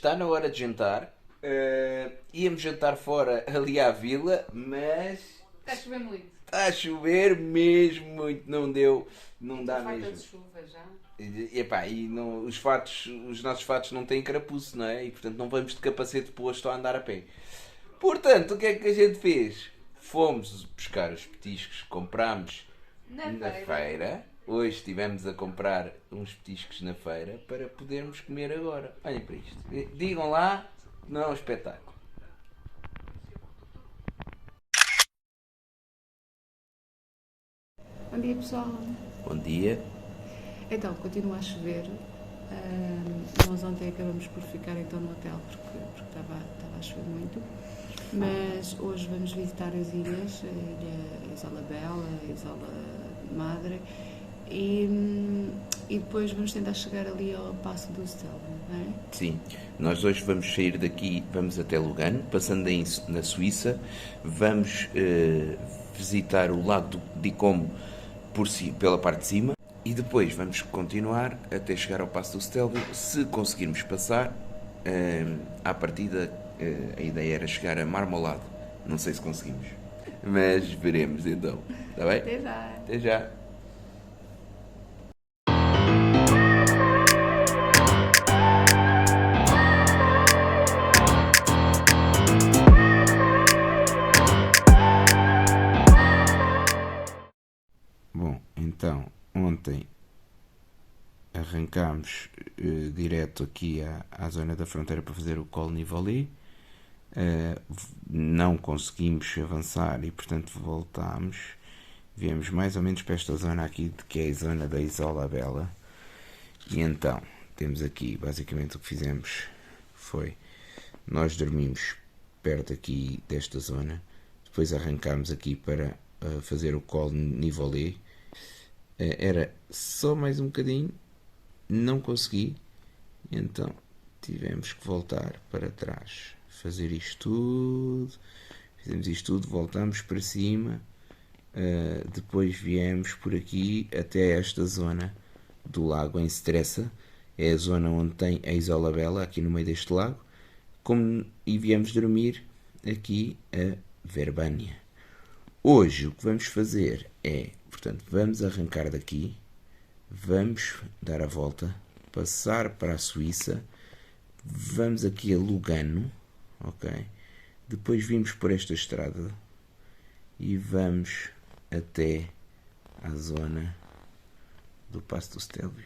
está na hora de jantar. Íamos jantar fora ali à vila, mas Está a chover muito. está a chover mesmo muito, não deu, não dá Falta mesmo. de chuva já. E não, os nossos fatos não têm carapuço, não é? E portanto não vamos de capacete posto a andar a pé. Portanto, o que é que a gente fez? Fomos buscar os petiscos que comprámos na feira. Hoje estivemos a comprar uns petiscos na feira para podermos comer agora. Olhem para isto. Digam lá, não é um espetáculo. Bom dia, pessoal. Bom dia. Então, continua a chover. Nós ontem acabamos por ficar então no hotel porque estava a chover muito. Mas hoje vamos visitar as ilhas, a Isola Bela, a Isola Madre e depois vamos tentar chegar ali ao Passo do Stelvio, não é? Sim, nós hoje vamos sair daqui, vamos até Lugano, passando na Suíça, vamos visitar o lago de Como pela parte de cima e depois vamos continuar até chegar ao Passo do Stelvio. Se conseguirmos passar, à partida a ideia era chegar a Marmolado, não sei se conseguimos, mas veremos então, está bem? Até já! Até já! Bom, então, ontem arrancámos direto aqui à zona da fronteira para fazer o Col Nivolé. Não conseguimos avançar e, portanto, voltámos. Viemos mais ou menos para esta zona aqui, que é a zona da Isola Bela. E então, temos aqui, basicamente, o que fizemos foi, nós dormimos perto aqui desta zona, depois arrancámos aqui para fazer o Col Nivolé. Era só mais um bocadinho, não consegui, então tivemos que voltar para trás, fazer isto tudo, fizemos isto tudo, voltamos para cima, depois viemos por aqui até esta zona do lago em Stressa, é a zona onde tem a Isola Bela, aqui no meio deste lago, e viemos dormir aqui a Verbânia. Hoje o que vamos fazer é, portanto, vamos arrancar daqui, vamos dar a volta, passar para a Suíça, vamos aqui a Lugano, ok? Depois vimos por esta estrada e vamos até à zona do Passo do Stelvio.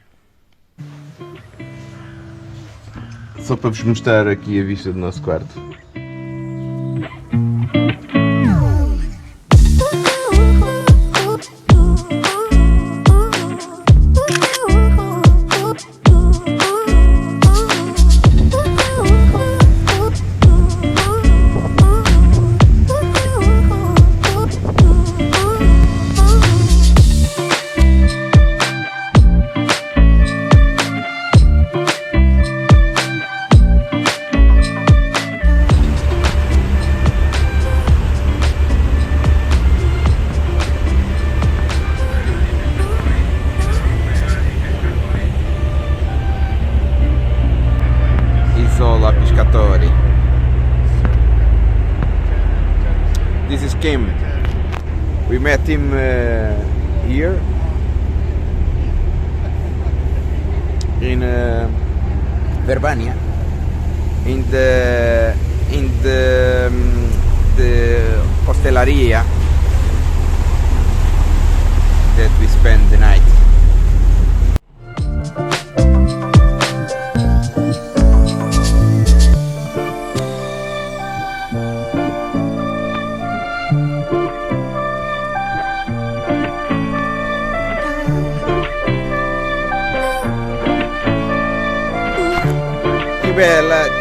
Só para vos mostrar aqui a vista do nosso quarto. Isola Piscatori. This is Kim. We met him here in Verbania, in the hosteleria that we spent the night.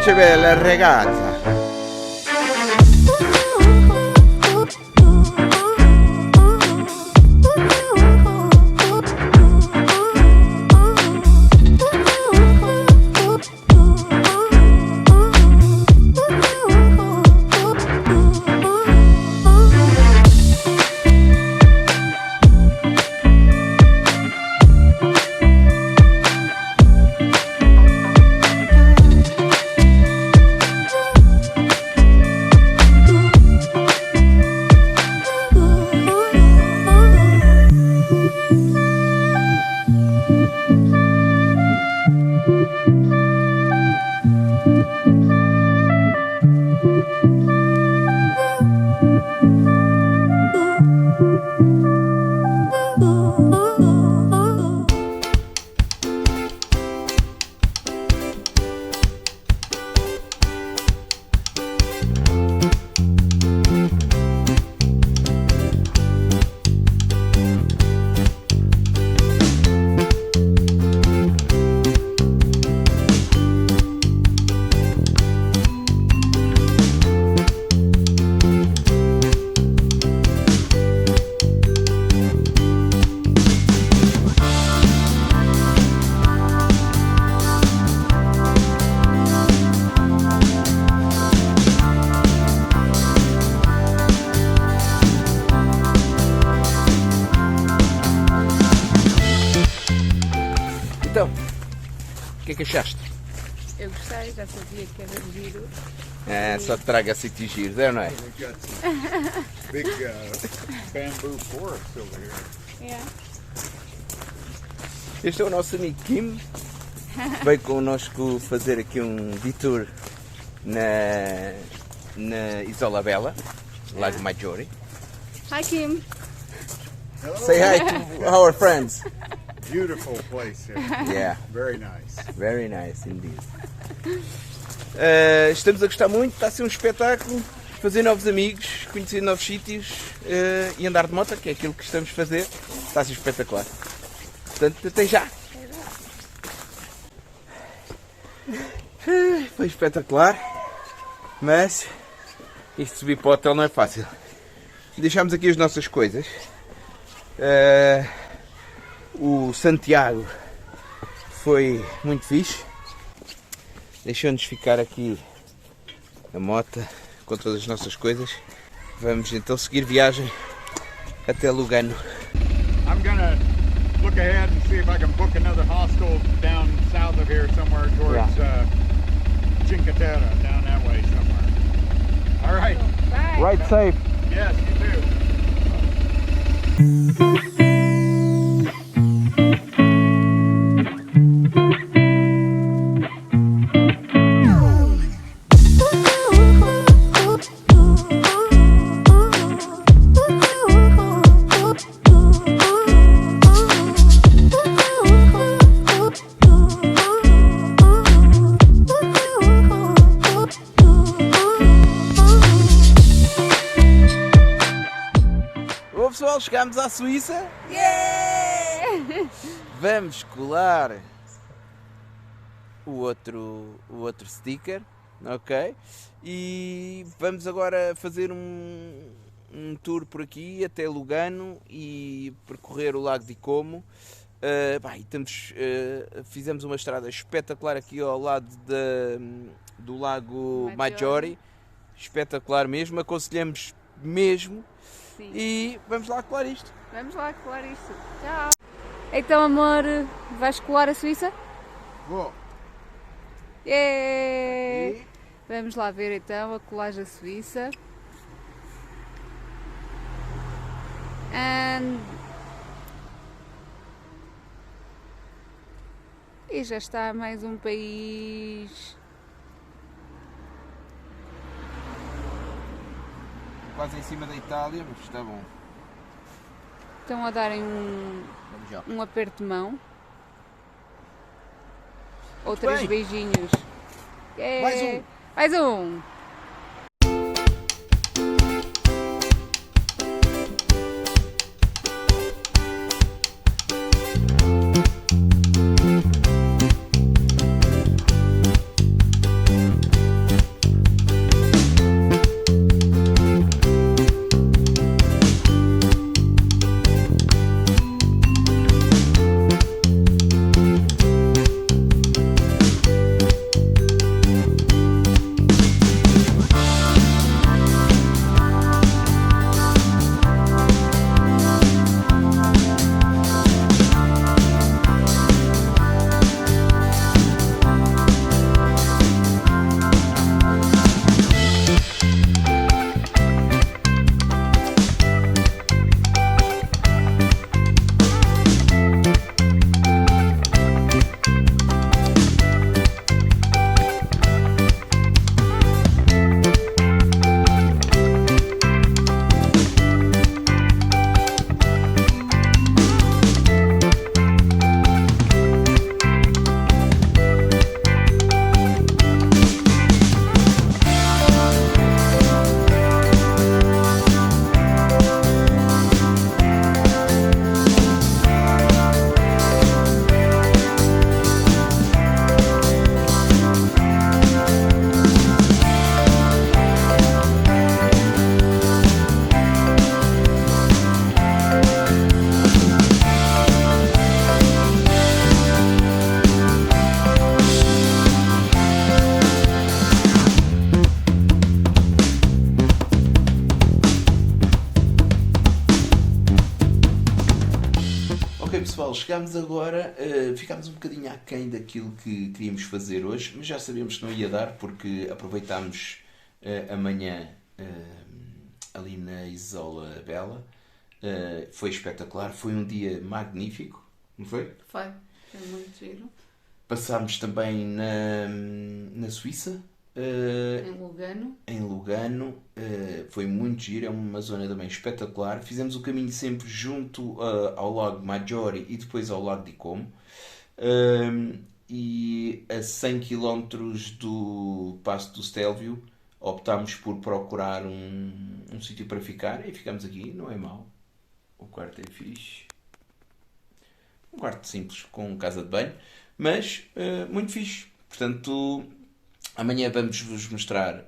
Che bella ragazza! que achaste? Eu gostei, já sabia que era giro. Só te traga sítios giros, não é? We've got some big bamboo forests over here. Yeah. Este é o nosso amigo Kim. Veio connosco fazer aqui um detour na Isola Bella, Lago Maggiore. Hi, Kim. Hello. Say hi to our friends. Beautiful place here. Yeah, Very nice. very nice indeed. Estamos a gostar muito, está a ser um espetáculo, fazer novos amigos, conhecer novos sítios e andar de moto, que é aquilo que estamos a fazer, está a ser espetacular. Portanto, até já! Foi espetacular, mas isto subir para o hotel não é fácil. Deixámos aqui as nossas coisas. O Santiago foi muito fixe. Deixou-nos ficar aqui a moto com todas as nossas coisas. Vamos então seguir viagem até Lugano. I'm gonna look ahead and see if I can book another hostel down south of here somewhere towards Cinque Terre, down that way somewhere. All right. Bye. Ride safe! Yes, you too. Bom pessoal, chegámos à Suíça. Yeah! Vamos colar o outro sticker, ok? E vamos agora fazer um tour por aqui até Lugano e percorrer o Lago di Como. Fizemos uma estrada espetacular aqui ao lado do Lago Maggiore. Espetacular mesmo, aconselhamos mesmo. Sim. E vamos lá colar isto. Vamos lá colar isto. Tchau. Então, amor, vais colar a Suíça? Vou. Yeah! E Vamos lá ver então a colagem da Suíça. E já está mais um país. quase em cima da Itália, mas está bom. Estão a darem Vamos já. um aperto de mão. Ou três bem. beijinhos. Mais um. Mais um! chegámos agora, ficámos um bocadinho aquém daquilo que queríamos fazer hoje, mas já sabíamos que não ia dar porque aproveitámos amanhã ali na Isola Bela. Foi espetacular, foi um dia magnífico, não foi? Foi muito giro. Passámos também na Suíça. Em Lugano. Foi muito giro, é uma zona também espetacular. Fizemos o caminho sempre junto ao Lago Maggiore e depois ao Lago di Como. E a 100 km do Passo do Stelvio optámos por procurar um sítio para ficar e ficamos aqui, não é mau. O quarto é fixe. Um quarto simples com casa de banho, mas muito fixe. Portanto, amanhã vamos-vos mostrar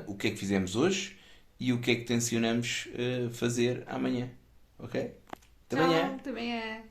o que é que fizemos hoje e o que é que tencionamos fazer amanhã. Ok? Até amanhã! Tchau, até amanhã.